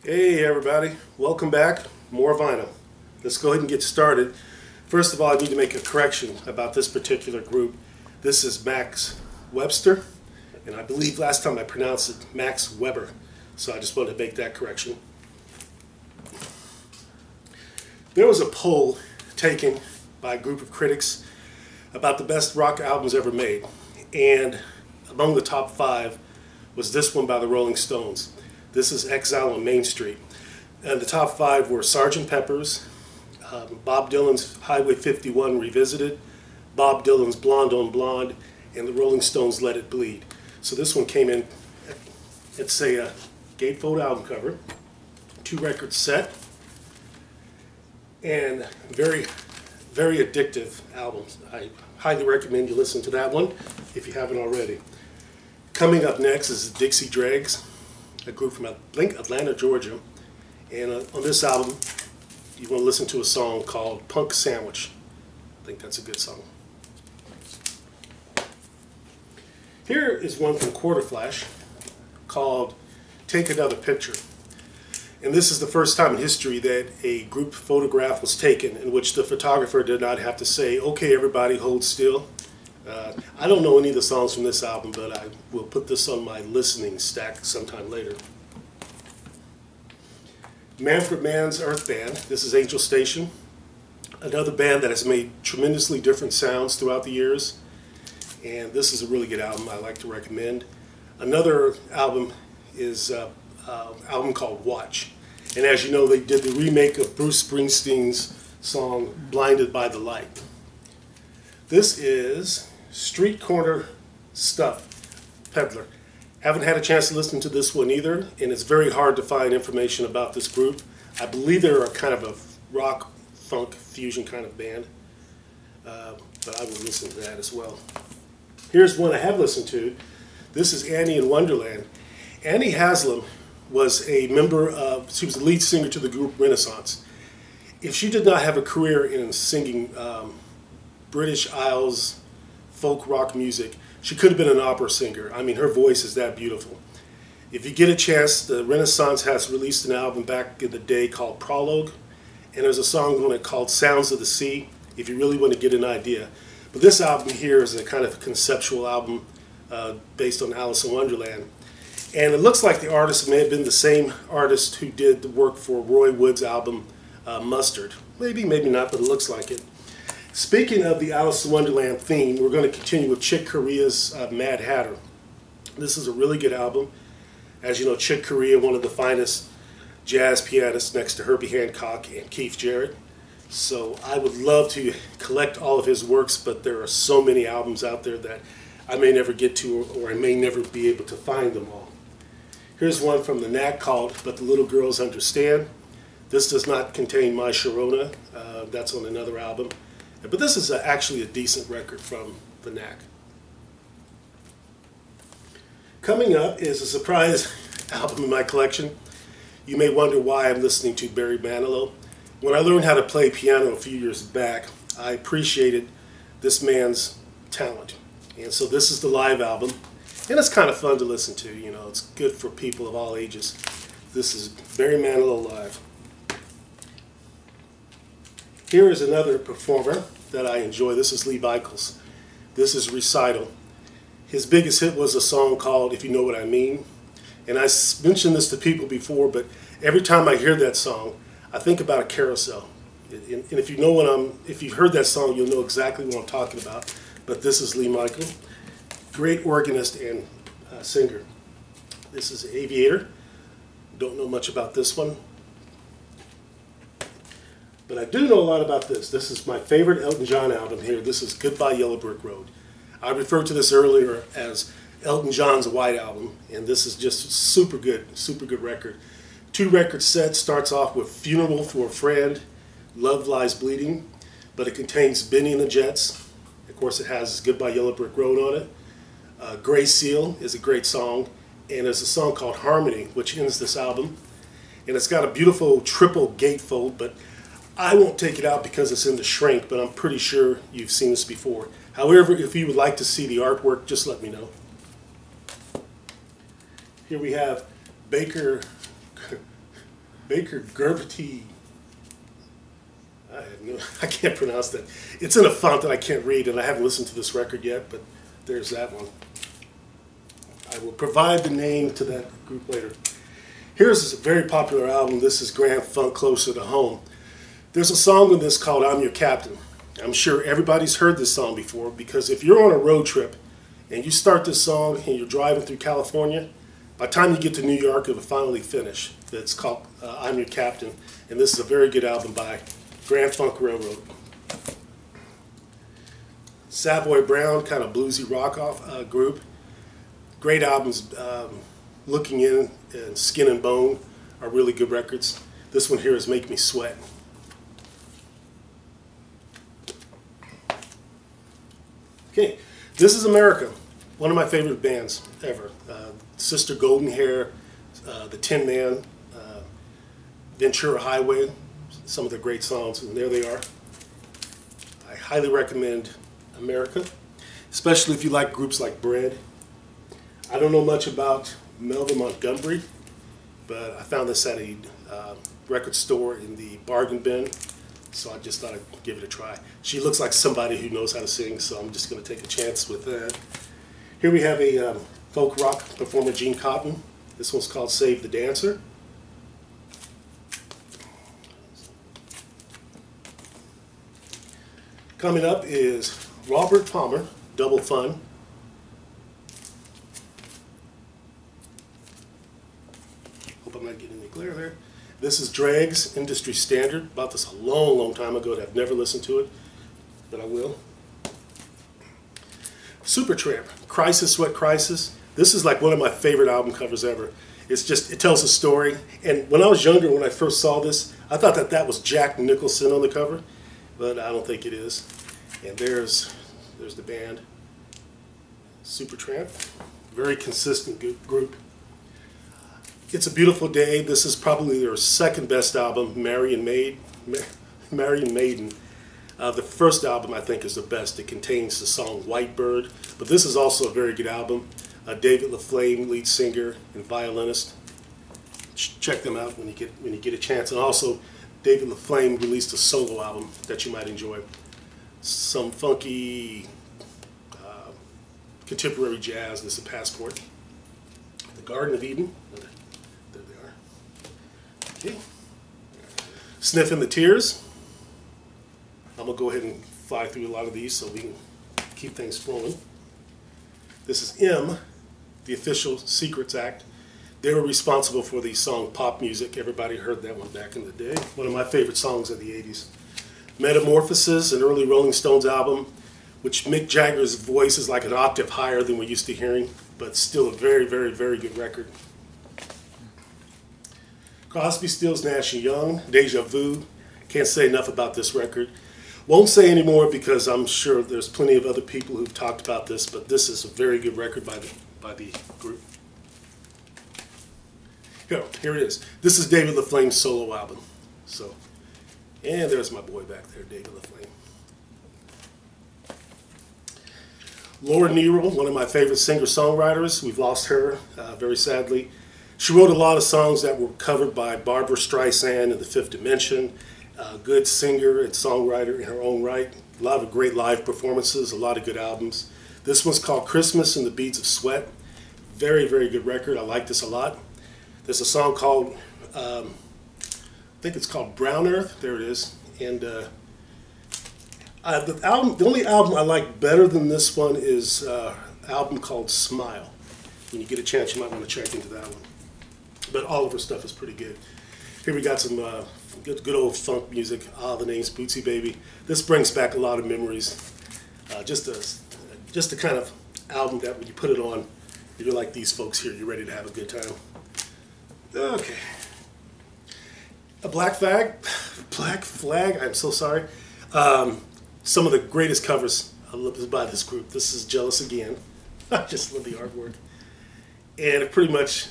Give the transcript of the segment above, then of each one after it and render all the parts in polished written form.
Hey everybody, welcome back. More vinyl. Let's go ahead and get started. First of all, I need to make a correction about this particular group. This is Max Webster, and I believe last time I pronounced it Max Weber. So I just wanted to make that correction. There was a poll taken by a group of critics about the best rock albums ever made, and among the top 5 was this one by the Rolling Stones. This is Exile on Main Street. And the top 5 were Sgt. Pepper's, Bob Dylan's Highway 51 Revisited, Bob Dylan's Blonde on Blonde, and the Rolling Stones' Let It Bleed. So this one came in, it's a gatefold album cover, 2-record set, and very, very addictive albums. I highly recommend you listen to that one if you haven't already. Coming up next is the Dixie Dregs, a group from Atlanta, Georgia. And on this album, you want to listen to a song called Punk Sandwich. I think that's a good song. Here is one from Quarterflash called Take Another Picture. And this is the first time in history that a group photograph was taken in which the photographer did not have to say, okay, everybody hold still. I don't know any of the songs from this album, but I will put this on my listening stack sometime later. Manfred Mann's Earth Band. This is Angel Station, another band that has made tremendously different sounds throughout the years. And this is a really good album I like to recommend. Another album is an album called Watch. And as you know, they did the remake of Bruce Springsteen's song Blinded by the Light. This is Street Corner Stuff, Peddler. Haven't had a chance to listen to this one either, and it's very hard to find information about this group. I believe they're a kind of a rock, funk, fusion kind of band, but I will listen to that as well. Here's one I have listened to. This is Annie in Wonderland. Annie Haslam was a member of, she was the lead singer to the group Renaissance. If she did not have a career in singing British Isles folk rock music, she could have been an opera singer. I mean, her voice is that beautiful. If you get a chance, the Renaissance has released an album back in the day called Prologue, and there's a song on it called Sounds of the Sea, if you really want to get an idea. But this album here is a kind of conceptual album based on Alice in Wonderland. And it looks like the artist may have been the same artist who did the work for Roy Wood's album Mustard. Maybe, maybe not, but it looks like it. Speaking of the Alice in Wonderland theme, we're going to continue with Chick Corea's Mad Hatter. This is a really good album. As you know, Chick Corea, one of the finest jazz pianists next to Herbie Hancock and Keith Jarrett. So I would love to collect all of his works, but there are so many albums out there that I may never get to, or I may never be able to find them all. Here's one from the Knack called But the Little Girls Understand. This does not contain My Sharona. That's on another album. But this is actually a decent record from the Knack. Coming up is a surprise album in my collection. You may wonder why I'm listening to Barry Manilow. When I learned how to play piano a few years back, I appreciated this man's talent. And so this is the live album. And it's kind of fun to listen to. You know, it's good for people of all ages. This is Barry Manilow live. Here is another performer that I enjoy. This is Lee Michaels. This is Recital. His biggest hit was a song called If You Know What I Mean. And I mentioned this to people before, but every time I hear that song, I think about a carousel. And if you know if you've heard that song, you'll know exactly what I'm talking about. But this is Lee Michaels, great organist and singer. This is Aviator. Don't know much about this one. But I do know a lot about this. This is my favorite Elton John album here. This is Goodbye Yellow Brick Road. I referred to this earlier as Elton John's White Album, and this is just super good record. 2-record set, starts off with Funeral for a Friend, Love Lies Bleeding, but it contains Benny and the Jets. Of course, it has Goodbye Yellow Brick Road on it. Gray Seal is a great song, and there's a song called Harmony, which ends this album. And it's got a beautiful triple gatefold, but I won't take it out because it's in the shrink, but I'm pretty sure you've seen this before. However, if you would like to see the artwork, just let me know. Here we have Baker Baker Gervity. I can't pronounce that. It's in a font that I can't read, and I haven't listened to this record yet, but there's that one. I will provide the name to that group later. Here's a very popular album. This is Grand Funk Closer to Home. There's a song in this called I'm Your Captain. I'm sure everybody's heard this song before, because if you're on a road trip and you start this song and you're driving through California, by the time you get to New York, it'll finally finish. It's called I'm Your Captain, and this is a very good album by Grand Funk Railroad. Savoy Brown, kind of bluesy rock group. Great albums. Looking In and Skin and Bone are really good records. This one here is Make Me Sweat. Okay, This Is America, one of my favorite bands ever. Sister Golden Hair, The Tin Man, Ventura Highway, some of their great songs, and there they are. I highly recommend America, especially if you like groups like Bread. I don't know much about Melva Montgomery, but I found this at a record store in the bargain bin, so I just thought I'd give it a try. She looks like somebody who knows how to sing, so I'm just going to take a chance with that. Here we have a folk rock performer, Gene Cotton. This one's called Save the Dancer. Coming up is Robert Palmer, Double Fun. Hope I'm not getting any glare there. This is Dregs, Industry Standard. Bought this a long, long time ago, and I've never listened to it, but I will. Supertramp, Crisis, Sweat Crisis. This is like one of my favorite album covers ever. It's just, it tells a story. And when I was younger, when I first saw this, I thought that that was Jack Nicholson on the cover, but I don't think it is. And there's the band, Supertramp. Very consistent group. It's a Beautiful Day. This is probably their second best album, Marian Maiden. The first album, I think, is the best. It contains the song White Bird, but this is also a very good album. David LaFlame, lead singer and violinist. Check them out when you get a chance. And also, David LaFlame released a solo album that you might enjoy. Some funky contemporary jazz. This is Passport. The Garden of Eden. There they are. Okay. Sniffing the Tears. I'm going to go ahead and fly through a lot of these so we can keep things flowing. This is M, the Official Secrets Act. They were responsible for the song Pop Music. Everybody heard that one back in the day. One of my favorite songs of the 80s. Metamorphosis, an early Rolling Stones album, which Mick Jagger's voice is like an octave higher than we're used to hearing, but still a very, very, very good record. Crosby, Stills, Nash & Young, Deja Vu. Can't say enough about this record. Won't say anymore because I'm sure there's plenty of other people who've talked about this, but this is a very good record by the group. Here it is. This is David LaFlame's solo album. So, and there's my boy back there, David LaFlame. Laura Nero, one of my favorite singer-songwriters. We've lost her, very sadly. She wrote a lot of songs that were covered by Barbra Streisand and The Fifth Dimension. Good singer and songwriter in her own right. A lot of great live performances, a lot of good albums. This one's called Christmas and the Beads of Sweat. Very, very good record. I like this a lot. There's a song called, I think it's called Brown Earth. There it is. And the only album I like better than this one is an album called Smile. When you get a chance, you might want to check into that one. But all of her stuff is pretty good. Here we got some good old funk music. The Name's Bootsy Baby. This brings back a lot of memories. Just a kind of album that when you put it on, you're like these folks here. You're ready to have a good time. Okay. A Black Flag. I'm so sorry. Some of the greatest covers by this group. This is Jealous Again. I just love the artwork. And it pretty much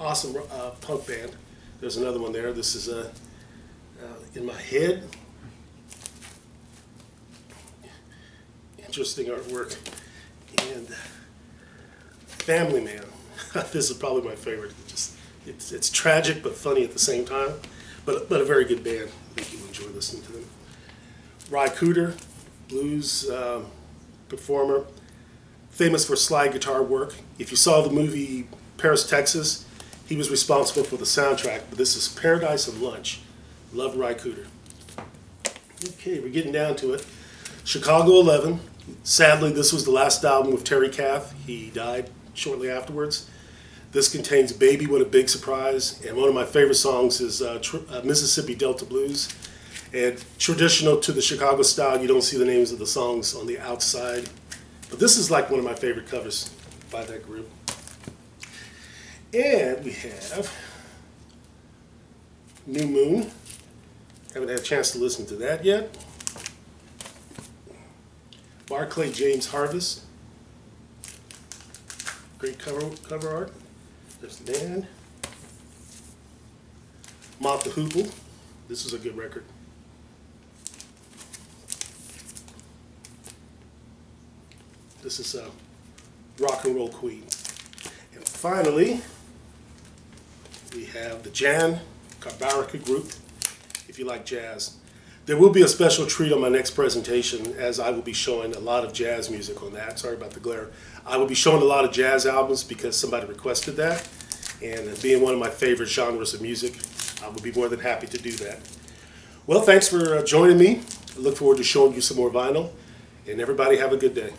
awesome punk band. There's another one there. This is In My Head. Interesting artwork. And Family Man. This is probably my favorite. It's tragic but funny at the same time, but a very good band. I think you'll enjoy listening to them. Ry Cooder, blues performer, famous for slide guitar work. If you saw the movie Paris, Texas, he was responsible for the soundtrack, but this is Paradise and Lunch. Love Ry Cooder. Okay, we're getting down to it. Chicago 11. Sadly, this was the last album with Terry Kath. He died shortly afterwards. This contains Baby, What a Big Surprise, and one of my favorite songs is Mississippi Delta Blues. And traditional to the Chicago style, you don't see the names of the songs on the outside. But this is like one of my favorite covers by that group. And we have New Moon. Haven't had a chance to listen to that yet. Barclay James Harvest. Great cover art. There's the band. Mott the Hoople. This is a good record. This is Rock and Roll Queen. And finally, we have the Jan Carbaraka Group, if you like jazz. There will be a special treat on my next presentation, as I will be showing a lot of jazz music on that. Sorry about the glare. I will be showing a lot of jazz albums because somebody requested that. And being one of my favorite genres of music, I will be more than happy to do that. Well, thanks for joining me. I look forward to showing you some more vinyl. And everybody have a good day.